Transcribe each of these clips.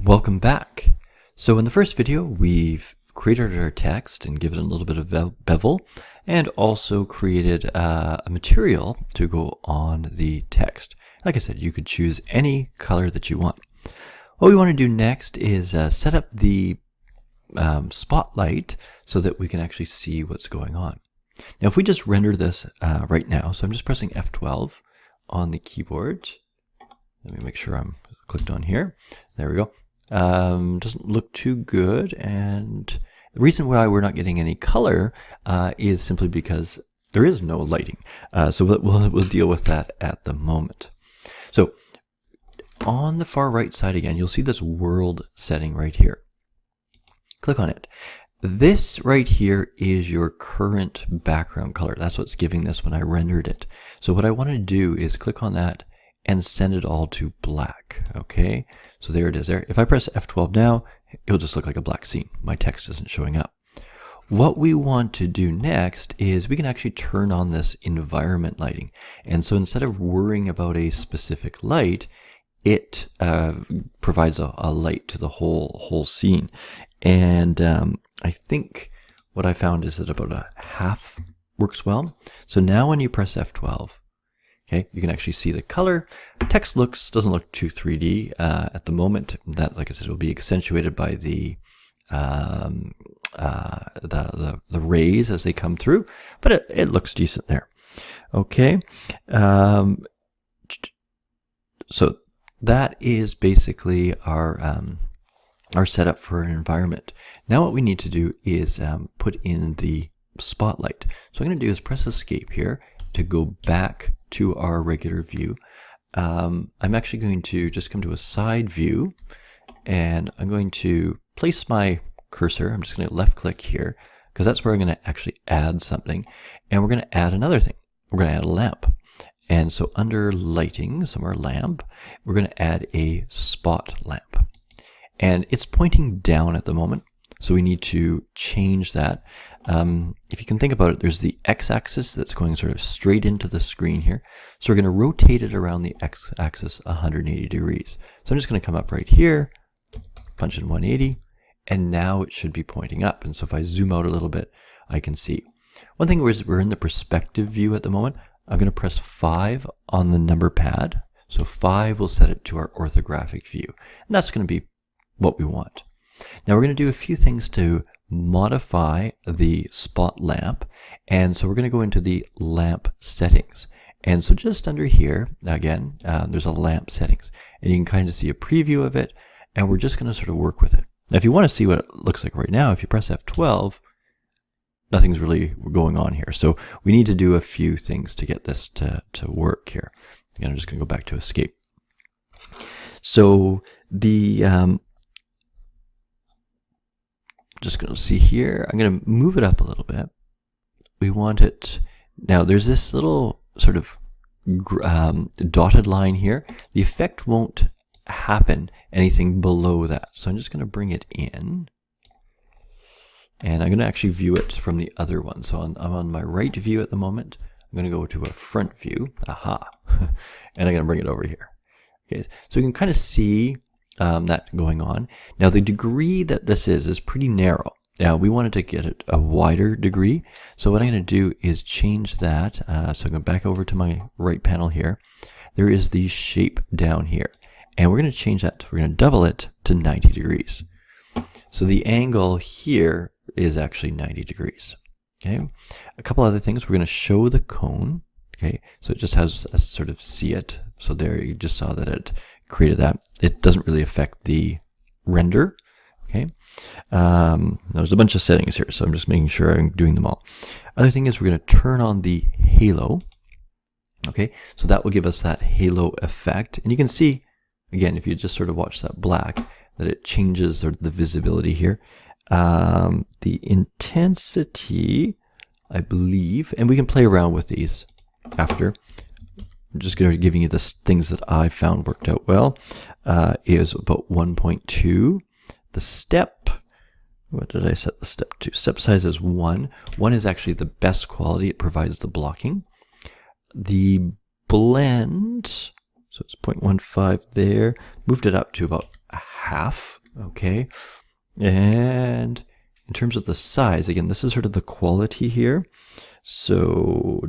Welcome back. So in the first video, we've created our text and given it a little bit of bevel and also created a material to go on the text. Like I said, you could choose any color that you want. What we want to do next is set up the spotlight so that we can actually see what's going on. Now, if we just render this right now, so I'm just pressing F12 on the keyboard. Let me make sure I'm clicked on here. There we go. Doesn't look too good, and the reason why we're not getting any color is simply because there is no lighting. So we'll deal with that at the moment. So on the far right side again, you'll see this world setting right here. Click on it. This right here is your current background color. That's what's giving this when I rendered it. So what I want to do is click on that and send it all to black. Okay, so there it is there. If I press F12 now, it'll just look like a black scene. My text isn't showing up. What we want to do next is we can actually turn on this environment lighting. And so instead of worrying about a specific light, it provides a light to the whole scene. And I think what I found is that about a half works well. So now when you press F12, okay, you can actually see the color. Text doesn't look too 3D at the moment. That, like I said, will be accentuated by the rays as they come through, but it looks decent there. Okay, so that is basically our setup for an environment. Now what we need to do is put in the spotlight. So what I'm going to do is press Escape here to go back to our regular view. I'm actually going to just come to a side view, and I'm going to place my cursor. I'm just going to left click here because that's where I'm going to actually add something, and we're going to add another thing. We're going to add a lamp. And so under lighting, somewhere lamp, we're going to add a spot lamp. And it's pointing down at the moment, so we need to change that. If you can think about it, there's the x-axis that's going sort of straight into the screen here. So we're going to rotate it around the x-axis 180 degrees. So I'm just going to come up right here, punch in 180, and now it should be pointing up. And so if I zoom out a little bit, I can see. One thing is we're in the perspective view at the moment. I'm going to press 5 on the number pad. So 5 will set it to our orthographic view. And that's going to be what we want. Now we're going to do a few things to modify the spot lamp, and so we're going to go into the lamp settings. And so just under here, again, there's a lamp settings, and you can kind of see a preview of it, and we're just going to sort of work with it. Now if you want to see what it looks like right now, if you press F12, nothing's really going on here. So we need to do a few things to get this to work here. Again, I'm just going to go back to Escape. So the just going to see here, I'm going to move it up a little bit. We want it, now there's this little sort of dotted line here. The effect won't happen anything below that. So I'm just going to bring it in. And I'm going to actually view it from the other one. So I'm on my right view at the moment. I'm going to go to a front view. Aha. And I'm going to bring it over here. Okay, so you can kind of see that going on. Now the degree that this is pretty narrow. Now we wanted to get it a wider degree. So what I'm going to do is change that. So I'm going back over to my right panel here. There is the shape down here. And we're going to change that. We're going to double it to 90 degrees. So the angle here is actually 90 degrees. Okay. A couple other things. We're going to show the cone. Okay. So it just has a sort of see it. So there you just saw that it created that. It doesn't really affect the render. Okay. There's a bunch of settings here, so I'm just making sure I'm doing them all. Other thing is we're going to turn on the halo. Okay. So that will give us that halo effect. And you can see, again, if you just sort of watch that black, that it changes the visibility here. The intensity, I believe, and we can play around with these after. I'm just going to be giving you the things that I found worked out well. Is about 1.2. The step, what did I set the step to? Step size is 1. 1 is actually the best quality. It provides the blocking. The blend, so it's 0.15 there. Moved it up to about half, okay? And in terms of the size, again, this is sort of the quality here. So,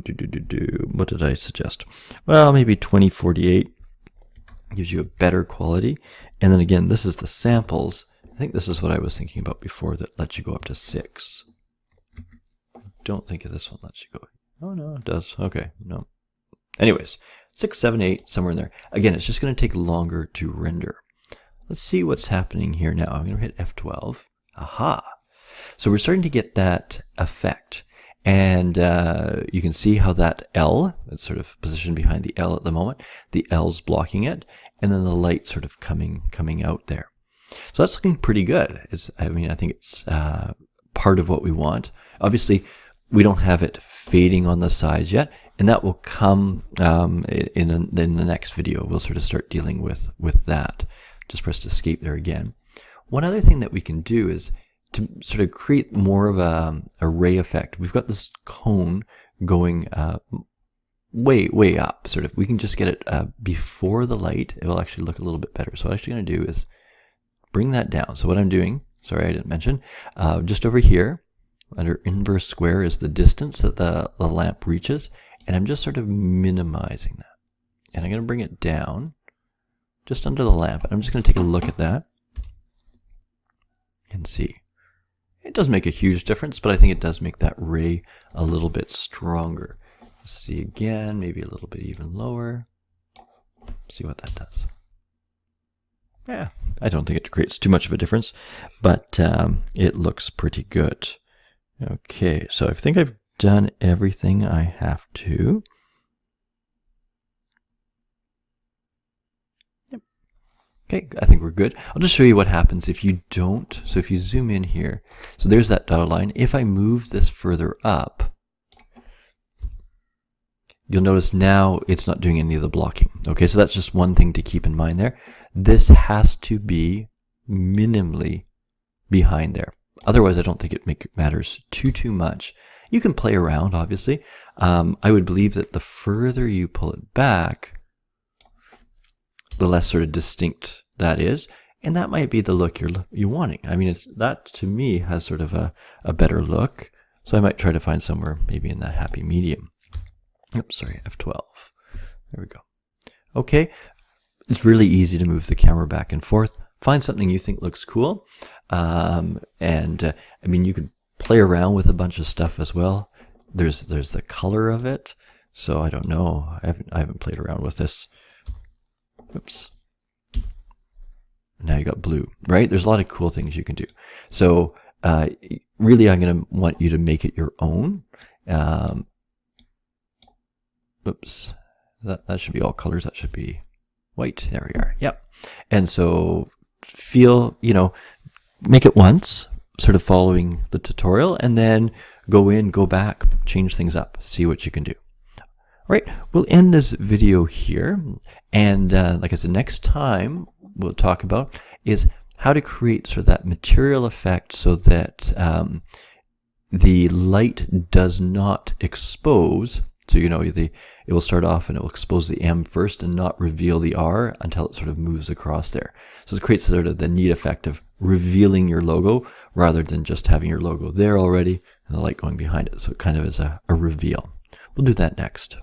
what did I suggest? Well, maybe 2048 gives you a better quality. And then again, this is the samples. I think this is what I was thinking about before that lets you go up to 6. I don't think this one lets you go. Oh, no, it does. Okay, no. Anyways, 6, 7, 8, somewhere in there. Again, it's just going to take longer to render. Let's see what's happening here now. I'm going to hit F12. Aha! So we're starting to get that effect. And you can see how that L, it's sort of positioned behind the L at the moment, the L's blocking it, and then the light sort of coming out there. So that's looking pretty good. I think it's part of what we want. Obviously, we don't have it fading on the sides yet, and that will come in the next video. We'll sort of start dealing with that. Just press escape there again. One other thing that we can do is to sort of create more of a ray effect. We've got this cone going way up. Sort of, we can just get it before the light. It will actually look a little bit better. So what I'm actually going to do is bring that down. So what I'm doing, sorry I didn't mention, just over here under inverse square is the distance that the lamp reaches, and I'm just sort of minimizing that. And I'm going to bring it down just under the lamp. I'm just going to take a look at that and see. It does make a huge difference, but I think it does make that ray a little bit stronger. Let's see again, maybe a little bit even lower. See what that does. Yeah, I don't think it creates too much of a difference, but it looks pretty good. Okay, so I think I've done everything I have to. Okay, I think we're good. I'll just show you what happens if you don't. So if you zoom in here, so there's that dotted line. If I move this further up, you'll notice now it's not doing any of the blocking. Okay, so that's just one thing to keep in mind there. This has to be minimally behind there. Otherwise, I don't think it matters too much. You can play around, obviously. I would believe that the further you pull it back, the less sort of distinct that is, and that might be the look you're wanting. I mean, that to me has sort of a better look, so I might try to find somewhere maybe in that happy medium. Oops, sorry, F12. There we go. Okay, it's really easy to move the camera back and forth. Find something you think looks cool, I mean, you could play around with a bunch of stuff as well. There's the color of it, so I don't know. I haven't played around with this. Oops. Now you got blue, right? There's a lot of cool things you can do. So really, I'm going to want you to make it your own. Oops. That should be all colors. That should be white. There we are. Yep. And so make it once, sort of following the tutorial, and then go back, change things up, see what you can do. All right, we'll end this video here, and like I said, next time we'll talk about is how to create sort of that material effect so that the light does not expose. So it will start off and it will expose the M first and not reveal the R until it sort of moves across there. So it creates sort of the neat effect of revealing your logo rather than just having your logo there already and the light going behind it. So it kind of is a reveal. We'll do that next.